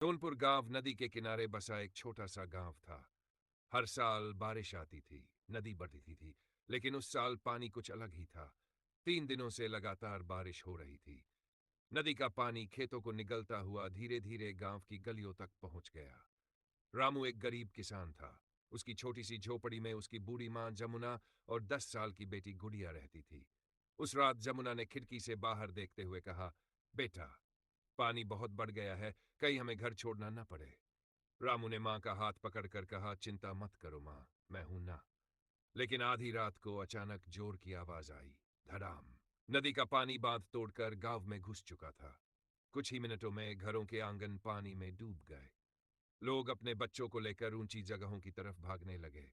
जौनपुर गांव नदी के किनारे बसा एक छोटा सा गांव था। हर साल बारिश आती थी, नदी बढ़ती थी, लेकिन उस साल पानी कुछ अलग ही था। 3 दिनों से लगातार बारिश हो रही थी। नदी का पानी खेतों को निगलता हुआ धीरे धीरे गांव की गलियों तक पहुंच गया। रामू एक गरीब किसान था। उसकी छोटी सी झोपड़ी में उसकी बूढ़ी मां जमुना और 10 साल की बेटी गुड़िया रहती थी। उस रात जमुना ने खिड़की से बाहर देखते हुए कहा, बेटा, पानी बहुत बढ़ गया है, कहीं हमें घर छोड़ना न पड़े। रामू ने मां का हाथ पकड़कर कहा, चिंता मत करो मां, मैं हूं ना। लेकिन आधी रात को अचानक जोर की आवाज आई, धड़ाम। नदी का पानी बांध तोड़कर गांव में घुस चुका था। कुछ ही मिनटों में घरों के आंगन पानी में डूब गए। लोग अपने बच्चों को लेकर ऊंची जगहों की तरफ भागने लगे।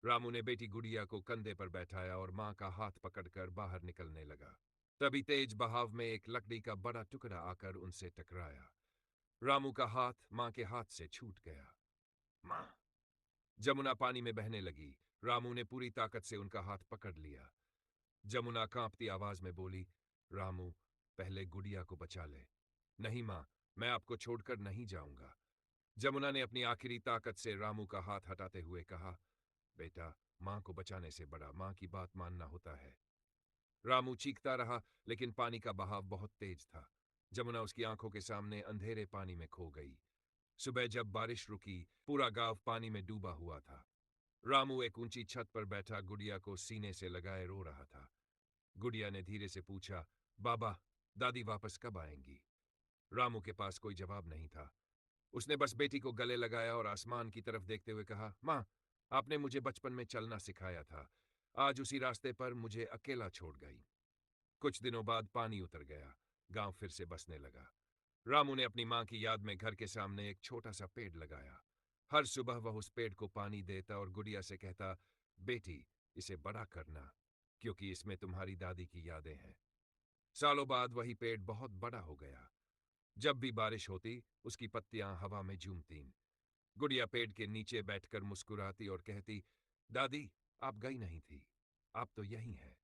रामू ने बेटी गुड़िया को कंधे पर बैठाया और मां का हाथ पकड़कर बाहर निकलने लगा। तभी तेज बहाव में एक लकड़ी का बड़ा टुकड़ा आकर उनसे टकराया। रामू का हाथ मां के हाथ से छूट गया। मां! जमुना पानी में बहने लगी। रामू ने पूरी ताकत से उनका हाथ पकड़ लिया। जमुना कांपती आवाज में बोली, रामू, पहले गुड़िया को बचा ले। नहीं मां, मैं आपको छोड़कर नहीं जाऊंगा। जमुना ने अपनी आखिरी ताकत से रामू का हाथ हटाते हुए कहा, बेटा, मां को बचाने से बड़ा मां की बात मानना होता है। रामू चीखता रहा, लेकिन पानी का बहाव बहुत तेज था। जमुना उसकी आंखों के सामने अंधेरे पानी में खो गई। सुबह जब बारिश रुकी, पूरा गांव पानी में डूबा हुआ था। रामू एक ऊंची छत पर बैठा गुड़िया को सीने से लगाए रो रहा था। गुड़िया ने धीरे से पूछा, बाबा, दादी वापस कब आएंगी? रामू के पास कोई जवाब नहीं था। उसने बस बेटी को गले लगाया और आसमान की तरफ देखते हुए कहा, मां, आपने मुझे बचपन में चलना सिखाया था। आज उसी रास्ते पर मुझे अकेला छोड़ गई। कुछ दिनों बाद पानी उतर गया। गांव फिर से बसने लगा। रामू ने अपनी मां की याद में घर के सामने एक छोटा सा पेड़ लगाया। हर सुबह वह उस पेड़ को पानी देता और गुड़िया से कहता, बेटी, इसे बड़ा करना, क्योंकि इसमें तुम्हारी दादी की यादें हैं। सालों बाद वही पेड़ बहुत बड़ा हो गया। जब भी बारिश होती, उसकी पत्तियां हवा में झूमतीं। गुड़िया पेड़ के नीचे बैठकर मुस्कुराती और कहती, दादी, आप गई नहीं थी, आप तो यहीं हैं।